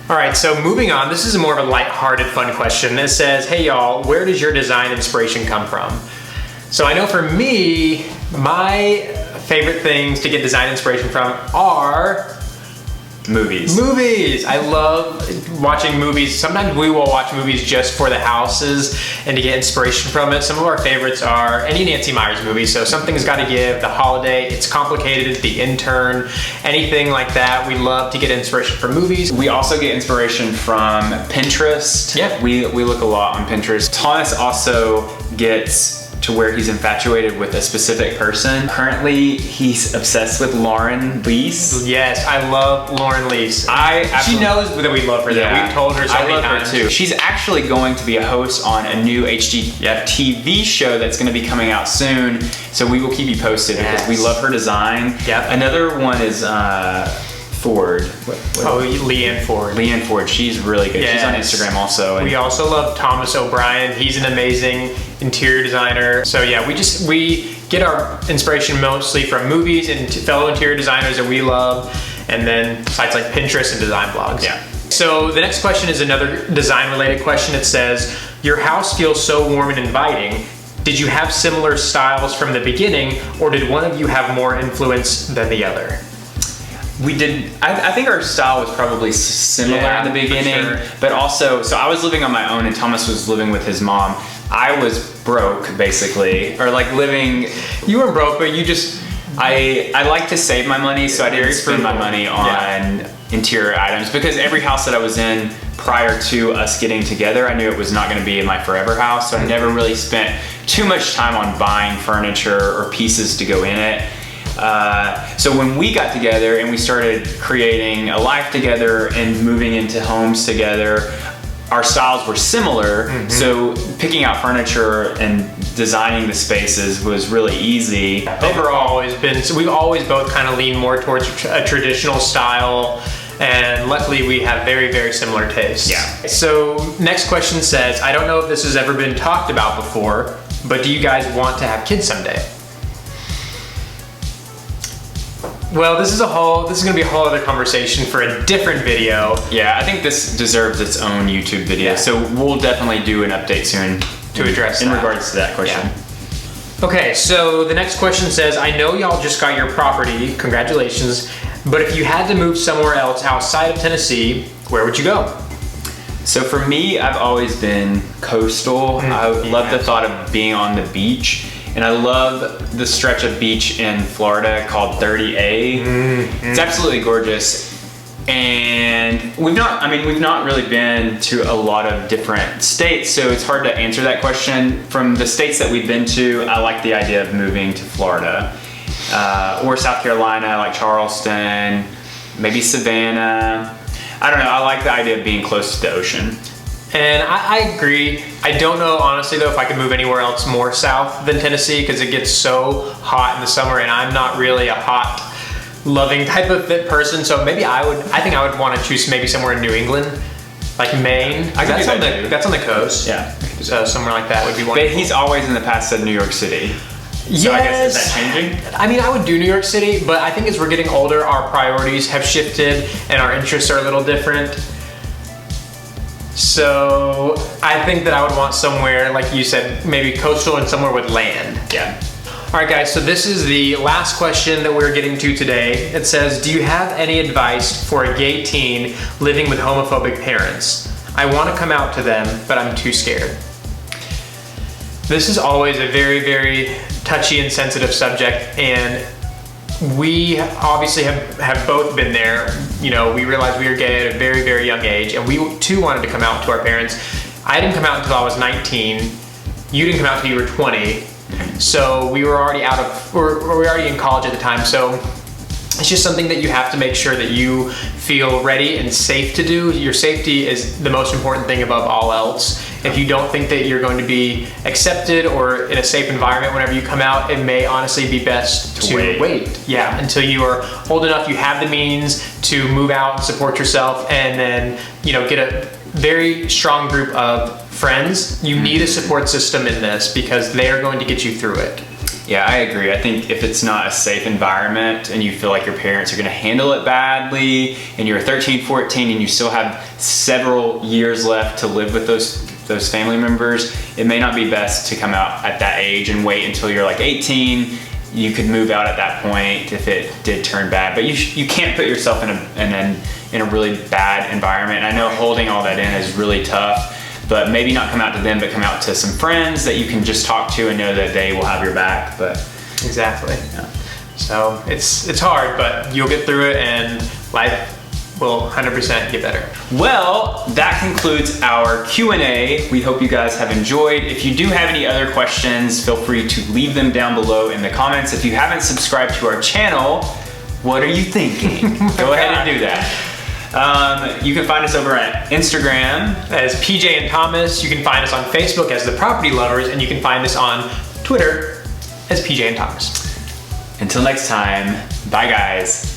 All right, so moving on, this is more of a lighthearted, fun question. It says, hey y'all, where does your design inspiration come from? So I know for me, my favorite things to get design inspiration from are movies. Movies! I love watching movies. Sometimes we will watch movies just for the houses and to get inspiration from it. Some of our favorites are any Nancy Meyers movie. So Something's Gotta Give, The Holiday, It's Complicated, The Intern, anything like that. We love to get inspiration from movies. We also get inspiration from Pinterest. Yeah. We look a lot on Pinterest. Thomas also gets to where he's infatuated with a specific person. Currently, he's obsessed with Lauren Lease. Yes, I love Lauren Lease. She Absolutely. knows that we love her. Yeah. That we've told her so I many love times. her too. She's actually going to be a host on a new HGTV show that's going to be coming out soon. So we will keep you posted because we love her design. Yep. Another one is Ford. Leanne Ford. Leanne Ford. She's really good. Yes. She's on Instagram also. We also love Thomas O'Brien. He's an amazing interior designer. So yeah, we get our inspiration mostly from movies and fellow interior designers that we love, and then sites like Pinterest and design blogs. Yeah. So the next question is another design related question. It says, your house feels so warm and inviting. Did you have similar styles from the beginning, or did one of you have more influence than the other? We did, I think our style was probably similar in the beginning, sure. but also, so I was living on my own and Thomas was living with his mom. I was broke basically, or like living. You weren't broke, but you just... I like to save my money, so I didn't spend my money on interior items, because every house that I was in prior to us getting together, I knew it was not gonna be my forever house, so I never really spent too much time on buying furniture or pieces to go in it. So when we got together and we started creating a life together and moving into homes together, our styles were similar. So picking out furniture and designing the spaces was really easy. We've always both kind of leaned more towards a traditional style, and luckily we have very, very similar tastes. Yeah. So next question says, I don't know if this has ever been talked about before, but do you guys want to have kids someday? Well, this is gonna be a whole other conversation for a different video. Yeah, I think this deserves its own YouTube video. So we'll definitely do an update soon To address in that. regards to that question. Yeah. Okay, so the next question says, I know y'all just got your property, congratulations, but if you had to move somewhere else outside of Tennessee, where would you go? So for me, I've always been coastal. I love the thought of being on the beach. And I love the stretch of beach in Florida called 30A. It's absolutely gorgeous. And we've not really been to a lot of different states, so it's hard to answer that question. From the states that we've been to, I like the idea of moving to Florida or South Carolina, like Charleston, maybe Savannah. I don't know, I like the idea of being close to the ocean. And I agree. I don't know, honestly, though, if I could move anywhere else more south than Tennessee, because it gets so hot in the summer, and I'm not really a hot, loving type of fit person. So maybe I think I would want to choose maybe somewhere in New England, like Maine. That's on the coast. Yeah. Somewhere like that would be wonderful. But he's always in the past said New York City. So I guess, is that changing? I mean, I would do New York City, but I think as we're getting older, our priorities have shifted and our interests are a little different. So I think that I would want somewhere, like you said, maybe coastal and somewhere with land. Yeah. All right, guys, so this is the last question that we're getting to today. It says, do you have any advice for a gay teen living with homophobic parents? I want to come out to them, but I'm too scared. This is always a very, very touchy and sensitive subject, and we obviously have both been there. You know, we realized we were gay at a very, very young age, and we too wanted to come out to our parents. I didn't come out until I was 19. You didn't come out until you were 20. So we were already we were already in college at the time. So it's just something that you have to make sure that you feel ready and safe to do. Your safety is the most important thing above all else. If you don't think that you're going to be accepted or in a safe environment whenever you come out, it may honestly be best to wait. Yeah, until you are old enough, you have the means to move out and support yourself, and then, you know, get a very strong group of friends. You need a support system in this because they are going to get you through it. Yeah, I agree. I think if it's not a safe environment and you feel like your parents are going to handle it badly and you're 13, 14 and you still have several years left to live with those family members, it may not be best to come out at that age and wait until you're like 18. You could move out at that point if it did turn bad, but you can't put yourself in a really bad environment. And I know holding all that in is really tough. But maybe not come out to them, but come out to some friends that you can just talk to and know that they will have your back. But exactly. Yeah. So it's hard, but you'll get through it and life will 100% get better. Well, that concludes our Q&A. We hope you guys have enjoyed. If you do have any other questions, feel free to leave them down below in the comments. If you haven't subscribed to our channel, what are you thinking? Go ahead and do that. You can find us over at Instagram as PJ and Thomas. You can find us on Facebook as The Property Lovers, and you can find us on Twitter as PJ and Thomas. Until next time, bye guys.